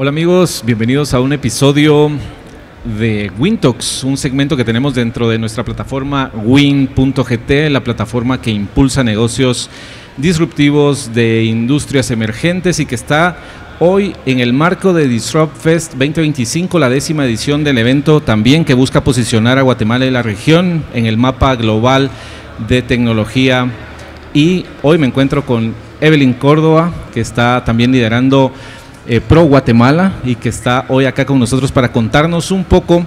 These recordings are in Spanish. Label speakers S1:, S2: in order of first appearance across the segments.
S1: Hola amigos, bienvenidos a un episodio de WinTalks, un segmento que tenemos dentro de nuestra plataforma win.gt, la plataforma que impulsa negocios disruptivos de industrias emergentes y que está hoy en el marco de Disrupt Fest 2025, la 10ª edición del evento también que busca posicionar a Guatemala y la región en el mapa global de tecnología. Y hoy me encuentro con Evelyn Córdoba, que está también liderando Pro Guatemala y que está hoy acá con nosotros para contarnos un poco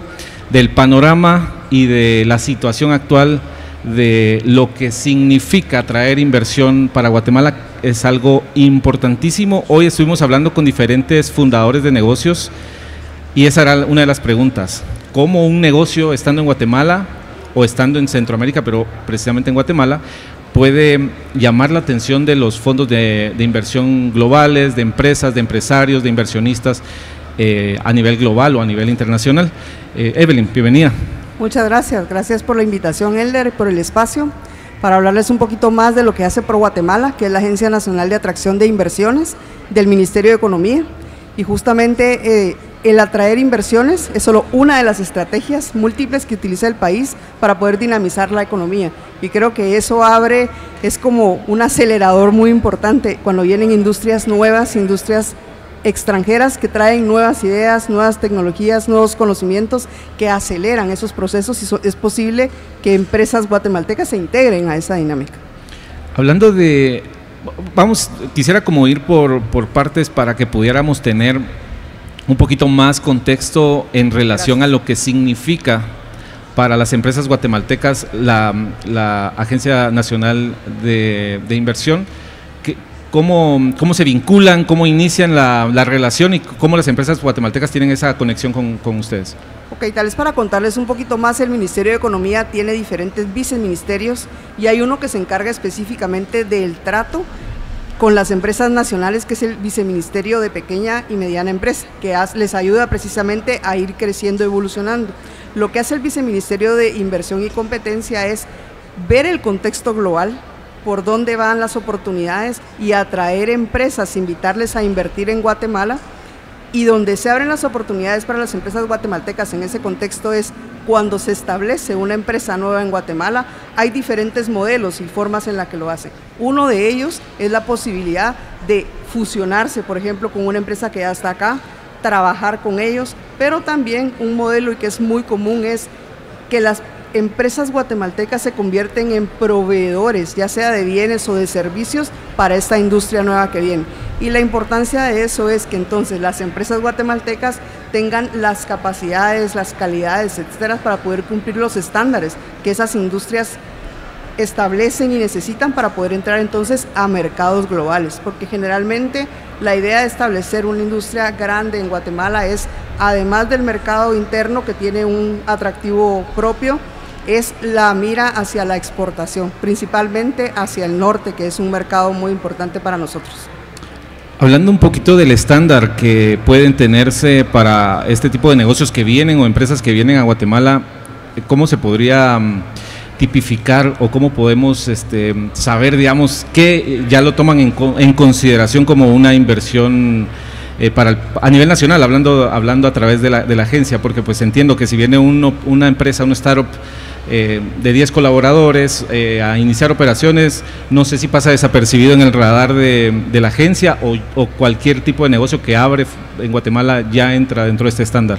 S1: del panorama y de la situación actual de lo que significa traer inversión para Guatemala. Es algo importantísimo. Hoy estuvimos hablando con diferentes fundadores de negocios y esa era una de las preguntas: ¿cómo un negocio estando en Guatemala o estando en Centroamérica, pero precisamente en Guatemala, puede llamar la atención de los fondos de inversión globales, de empresas, de empresarios, de inversionistas a nivel global o a nivel internacional? Evelyn, bienvenida.
S2: Muchas gracias, gracias por la invitación, Elder, y por el espacio para hablarles un poquito más de lo que hace Pro Guatemala, que es la Agencia Nacional de Atracción de Inversiones del Ministerio de Economía. Y justamente el atraer inversiones es solo una de las estrategias múltiples que utiliza el país para poder dinamizar la economía. Y creo que eso es como un acelerador muy importante cuando vienen industrias nuevas, industrias extranjeras que traen nuevas ideas, nuevas tecnologías, nuevos conocimientos que aceleran esos procesos y es posible que empresas guatemaltecas se integren a esa dinámica.
S1: Hablando de, quisiera como ir por partes para que pudiéramos tener un poquito más contexto en relación a lo que significa para las empresas guatemaltecas la Agencia Nacional de Inversión. ¿Cómo se vinculan, cómo inician la relación y cómo las empresas guatemaltecas tienen esa conexión con ustedes?
S2: Ok, tal vez para contarles un poquito más, el Ministerio de Economía tiene diferentes viceministerios y hay uno que se encarga específicamente del trato con las empresas nacionales, que es el Viceministerio de Pequeña y Mediana Empresa, que les ayuda precisamente a ir creciendo, evolucionando. Lo que hace el Viceministerio de Inversión y Competencia es ver el contexto global, por dónde van las oportunidades y atraer empresas, invitarles a invertir en Guatemala, y donde se abren las oportunidades para las empresas guatemaltecas en ese contexto es cuando se establece una empresa nueva en Guatemala. Hay diferentes modelos y formas en las que lo hace. Uno de ellos es la posibilidad de fusionarse, por ejemplo, con una empresa que ya está acá, trabajar con ellos, pero también un modelo y que es muy común es que las empresas guatemaltecas se convierten en proveedores, ya sea de bienes o de servicios, para esta industria nueva que viene. Y la importancia de eso es que entonces las empresas guatemaltecas tengan las capacidades, las calidades, etcétera, para poder cumplir los estándares que esas industrias establecen y necesitan para poder entrar entonces a mercados globales, porque generalmente la idea de establecer una industria grande en Guatemala es, además del mercado interno que tiene un atractivo propio, es la mira hacia la exportación, principalmente hacia el norte, que es un mercado muy importante para nosotros.
S1: Hablando un poquito del estándar que pueden tenerse para este tipo de negocios que vienen o empresas que vienen a Guatemala, ¿cómo se podría tipificar o cómo podemos saber, digamos, que ya lo toman en consideración como una inversión a nivel nacional, hablando a través de la agencia? Porque pues entiendo que si viene una empresa, una startup de 10 colaboradores a iniciar operaciones, no sé si pasa desapercibido en el radar de la agencia o cualquier tipo de negocio que abre en Guatemala ya entra dentro de este estándar.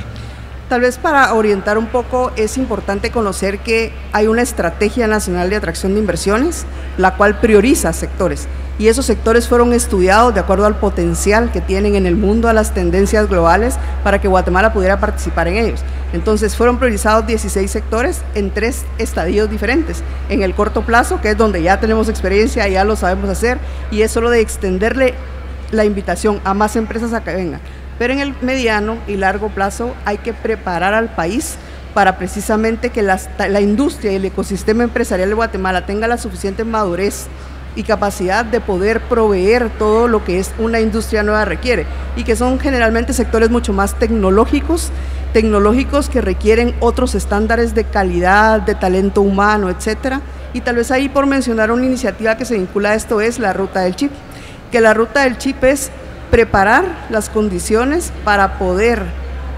S2: Tal vez para orientar un poco es importante conocer que hay una estrategia nacional de atracción de inversiones, la cual prioriza sectores, y esos sectores fueron estudiados de acuerdo al potencial que tienen en el mundo, a las tendencias globales, para que Guatemala pudiera participar en ellos. Entonces fueron priorizados 16 sectores en 3 estadios diferentes. En el corto plazo, que es donde ya tenemos experiencia, ya lo sabemos hacer, y es solo de extenderle la invitación a más empresas a que vengan. Pero en el mediano y largo plazo hay que preparar al país para precisamente que la industria y el ecosistema empresarial de Guatemala tenga la suficiente madurez y capacidad de poder proveer todo lo que es una industria nueva requiere, y que son generalmente sectores mucho más tecnológicos que requieren otros estándares de calidad, de talento humano, etcétera. Y tal vez ahí, por mencionar una iniciativa que se vincula a esto, es la Ruta del Chip, que la Ruta del Chip es preparar las condiciones para poder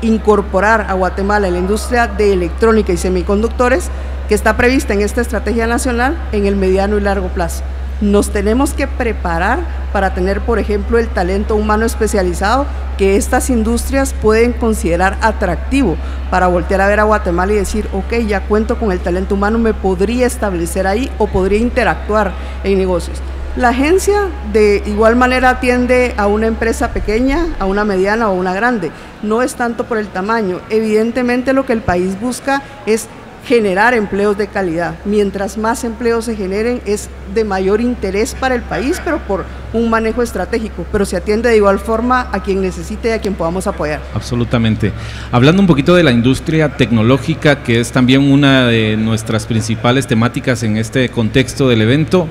S2: incorporar a Guatemala en la industria de electrónica y semiconductores que está prevista en esta estrategia nacional en el mediano y largo plazo. Nos tenemos que preparar para tener, por ejemplo, el talento humano especializado que estas industrias pueden considerar atractivo para voltear a ver a Guatemala y decir, ok, ya cuento con el talento humano, me podría establecer ahí o podría interactuar en negocios. La agencia de igual manera atiende a una empresa pequeña, a una mediana o una grande. No es tanto por el tamaño. Evidentemente lo que el país busca es generar empleos de calidad. Mientras más empleos se generen es de mayor interés para el país, pero por un manejo estratégico, pero se atiende de igual forma a quien necesite y a quien podamos apoyar.
S1: Absolutamente. Hablando un poquito de la industria tecnológica, que es también una de nuestras principales temáticas en este contexto del evento,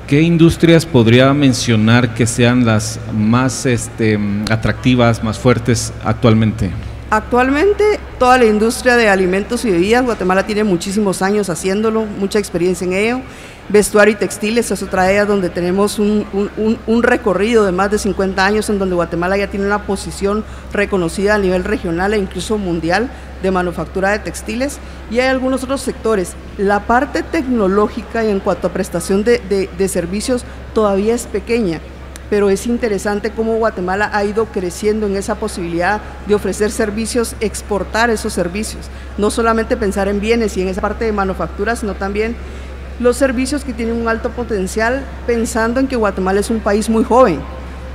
S1: ¿qué industrias podría mencionar que sean las más atractivas, más fuertes actualmente?
S2: Actualmente toda la industria de alimentos y bebidas, Guatemala tiene muchísimos años haciéndolo, mucha experiencia en ello. Vestuario y textiles es otra de ellas donde tenemos un recorrido de más de 50 años en donde Guatemala ya tiene una posición reconocida a nivel regional e incluso mundial de manufactura de textiles, y hay algunos otros sectores. La parte tecnológica y en cuanto a prestación de servicios todavía es pequeña, pero es interesante cómo Guatemala ha ido creciendo en esa posibilidad de ofrecer servicios, exportar esos servicios, no solamente pensar en bienes y en esa parte de manufactura, sino también los servicios que tienen un alto potencial, pensando en que Guatemala es un país muy joven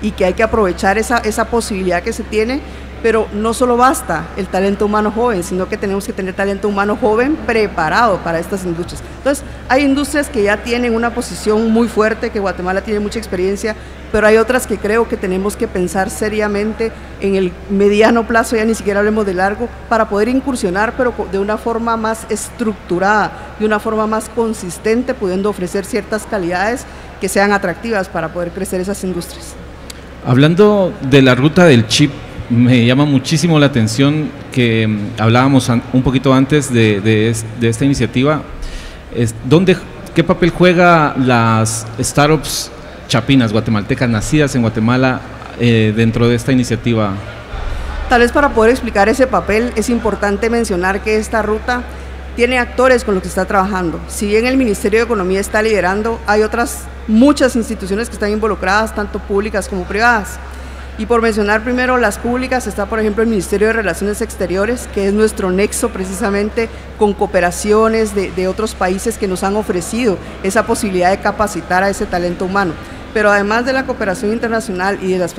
S2: y que hay que aprovechar esa posibilidad que se tiene, pero no solo basta el talento humano joven, sino que tenemos que tener talento humano joven preparado para estas industrias. Entonces, hay industrias que ya tienen una posición muy fuerte, que Guatemala tiene mucha experiencia, pero hay otras que creo que tenemos que pensar seriamente en el mediano plazo, ya ni siquiera hablemos de largo, para poder incursionar, pero de una forma más estructurada, de una forma más consistente, pudiendo ofrecer ciertas calidades que sean atractivas para poder crecer esas industrias. Hablando de la ruta del chip, me llama muchísimo la atención que hablábamos un poquito antes de esta iniciativa. ¿Qué papel juega las startups chapinas guatemaltecas nacidas en Guatemala dentro de esta iniciativa? Tal vez para poder explicar ese papel es importante mencionar que esta ruta tiene actores con los que está trabajando. Si bien el Ministerio de Economía está liderando, hay otras muchas instituciones que están involucradas, tanto públicas como privadas. Y por mencionar primero las públicas, está por ejemplo el Ministerio de Relaciones Exteriores, que es nuestro nexo precisamente con cooperaciones de otros países que nos han ofrecido esa posibilidad de capacitar a ese talento humano. Pero además de la cooperación internacional y de las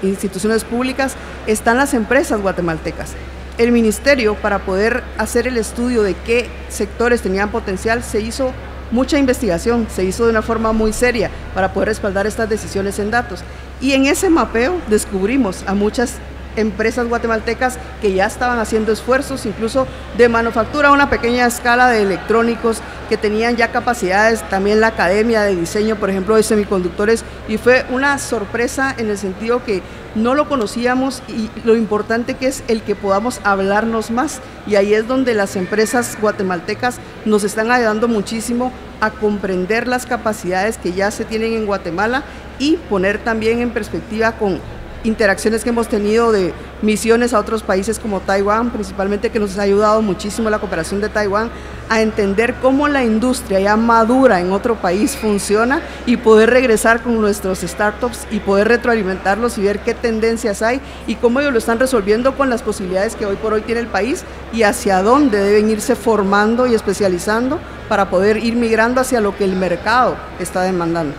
S2: instituciones públicas, están las empresas guatemaltecas. El Ministerio, para poder hacer el estudio de qué sectores tenían potencial, se hizo mucha investigación, se hizo de una forma muy seria para poder respaldar estas decisiones en datos. Y en ese mapeo descubrimos a muchas empresas guatemaltecas que ya estaban haciendo esfuerzos, incluso de manufactura a una pequeña escala de electrónicos, que tenían ya capacidades, también la academia de diseño, por ejemplo, de semiconductores, y fue una sorpresa en el sentido que no lo conocíamos y lo importante que es el que podamos hablarnos más, y ahí es donde las empresas guatemaltecas nos están ayudando muchísimo a comprender las capacidades que ya se tienen en Guatemala y poner también en perspectiva con interacciones que hemos tenido de misiones a otros países como Taiwán, principalmente, que nos ha ayudado muchísimo la cooperación de Taiwán a entender cómo la industria ya madura en otro país funciona y poder regresar con nuestros startups y poder retroalimentarlos y ver qué tendencias hay y cómo ellos lo están resolviendo con las posibilidades que hoy por hoy tiene el país y hacia dónde deben irse formando y especializando para poder ir migrando hacia lo que el mercado está demandando.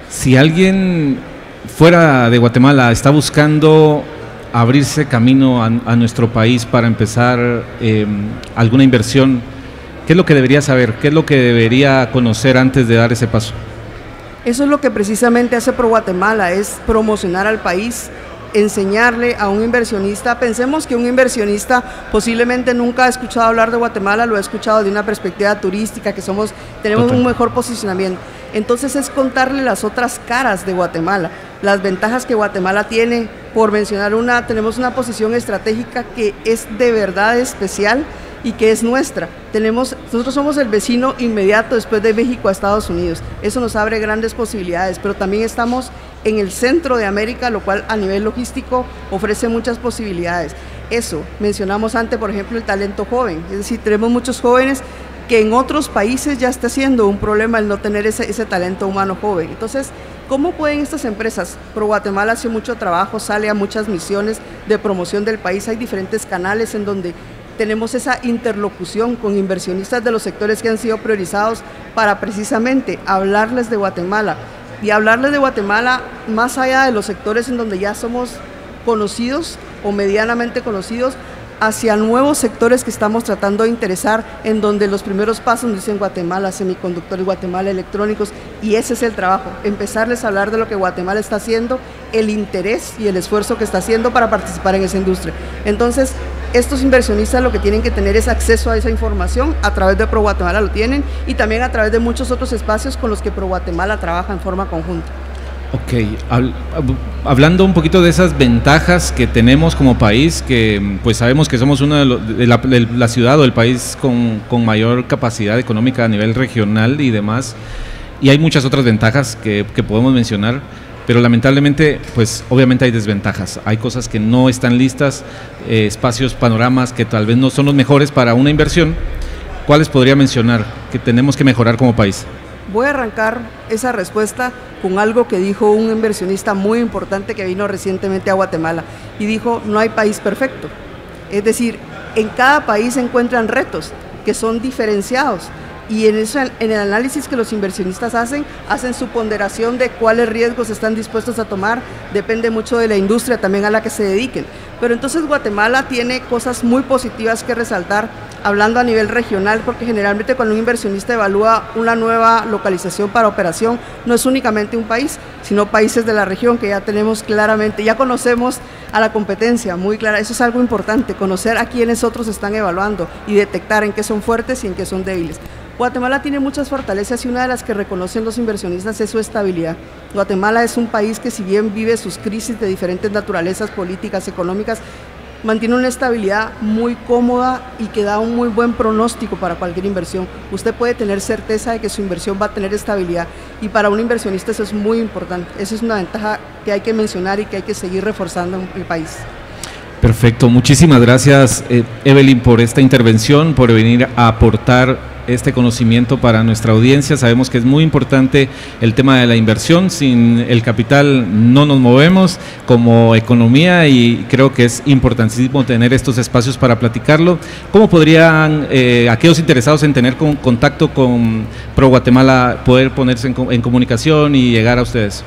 S2: Si alguien fuera de Guatemala está buscando abrirse camino a nuestro país para empezar alguna inversión, ¿qué es lo que debería saber? ¿Qué es lo que debería conocer antes de dar ese paso? Eso es lo que precisamente hace Pro Guatemala, es promocionar al país, enseñarle a un inversionista. Pensemos que un inversionista posiblemente nunca ha escuchado hablar de Guatemala, lo ha escuchado de una perspectiva turística, que tenemos un mejor posicionamiento. Entonces es contarle las otras caras de Guatemala, las ventajas que Guatemala tiene. Por mencionar una, tenemos una posición estratégica que es de verdad especial, y que es nuestra. Nosotros somos el vecino inmediato después de México a Estados Unidos. Eso nos abre grandes posibilidades, pero también estamos en el centro de América, lo cual a nivel logístico ofrece muchas posibilidades. Eso, mencionamos antes, por ejemplo, el talento joven, es decir, tenemos muchos jóvenes que en otros países ya está siendo un problema el no tener ese talento humano joven. Entonces, ¿cómo pueden estas empresas? Pro Guatemala hace mucho trabajo, sale a muchas misiones de promoción del país, hay diferentes canales en donde tenemos esa interlocución con inversionistas de los sectores que han sido priorizados para precisamente hablarles de Guatemala y hablarles de Guatemala más allá de los sectores en donde ya somos conocidos o medianamente conocidos, hacia nuevos sectores que estamos tratando de interesar, en donde los primeros pasos nos dicen Guatemala, semiconductores, Guatemala, electrónicos, y ese es el trabajo, empezarles a hablar de lo que Guatemala está haciendo, el interés y el esfuerzo que está haciendo para participar en esa industria. Entonces, estos inversionistas lo que tienen que tener es acceso a esa información, a través de Pro Guatemala lo tienen, y también a través de muchos otros espacios con los que Pro Guatemala trabaja en forma conjunta.
S1: Ok, hablando un poquito de esas ventajas que tenemos como país, que pues sabemos que somos una de la ciudad o el país con mayor capacidad económica a nivel regional y demás, y hay muchas otras ventajas que podemos mencionar, pero lamentablemente pues obviamente hay desventajas, hay cosas que no están listas, espacios, panoramas que tal vez no son los mejores para una inversión. ¿Cuáles podría mencionar que tenemos que mejorar como país?
S2: Voy a arrancar esa respuesta con algo que dijo un inversionista muy importante que vino recientemente a Guatemala y dijo: no hay país perfecto. Es decir, en cada país se encuentran retos que son diferenciados y en el análisis que los inversionistas hacen su ponderación de cuáles riesgos están dispuestos a tomar, depende mucho de la industria también a la que se dediquen. Pero entonces Guatemala tiene cosas muy positivas que resaltar, hablando a nivel regional, porque generalmente cuando un inversionista evalúa una nueva localización para operación, no es únicamente un país, sino países de la región que ya tenemos claramente, ya conocemos a la competencia muy clara. Eso es algo importante, conocer a quienes otros están evaluando y detectar en qué son fuertes y en qué son débiles. Guatemala tiene muchas fortalezas y una de las que reconocen los inversionistas es su estabilidad. Guatemala es un país que, si bien vive sus crisis de diferentes naturalezas políticas, económicas, mantiene una estabilidad muy cómoda y que da un muy buen pronóstico para cualquier inversión. Usted puede tener certeza de que su inversión va a tener estabilidad y para un inversionista eso es muy importante. Esa es una ventaja que hay que mencionar y que hay que seguir reforzando en el país.
S1: Perfecto, muchísimas gracias Evelyn por esta intervención, por venir a aportar este conocimiento para nuestra audiencia. Sabemos que es muy importante el tema de la inversión, sin el capital no nos movemos como economía y creo que es importantísimo tener estos espacios para platicarlo. ¿Cómo podrían aquellos interesados en tener contacto con Pro Guatemala poder ponerse en comunicación y llegar a ustedes?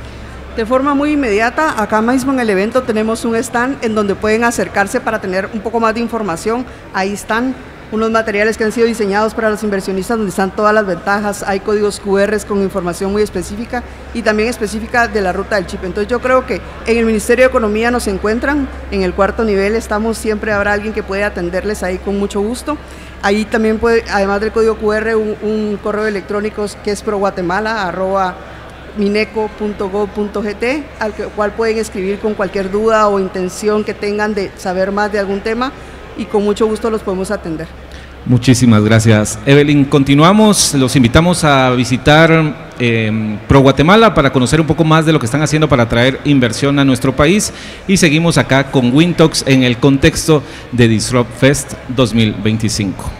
S2: De forma muy inmediata, acá mismo en el evento tenemos un stand en donde pueden acercarse para tener un poco más de información. Ahí están unos materiales que han sido diseñados para los inversionistas donde están todas las ventajas, hay códigos QR con información muy específica y también específica de la ruta del chip. Entonces yo creo que en el Ministerio de Economía nos encuentran, en el 4º nivel estamos, siempre habrá alguien que puede atenderles ahí con mucho gusto. Ahí también puede, además del código QR, un correo electrónico que es proguatemala@mineco.gov.gt, al cual pueden escribir con cualquier duda o intención que tengan de saber más de algún tema y con mucho gusto los podemos atender.
S1: Muchísimas gracias, Evelyn. Continuamos, los invitamos a visitar Pro Guatemala para conocer un poco más de lo que están haciendo para atraer inversión a nuestro país y seguimos acá con WinTalks en el contexto de Disrupt Fest 2025.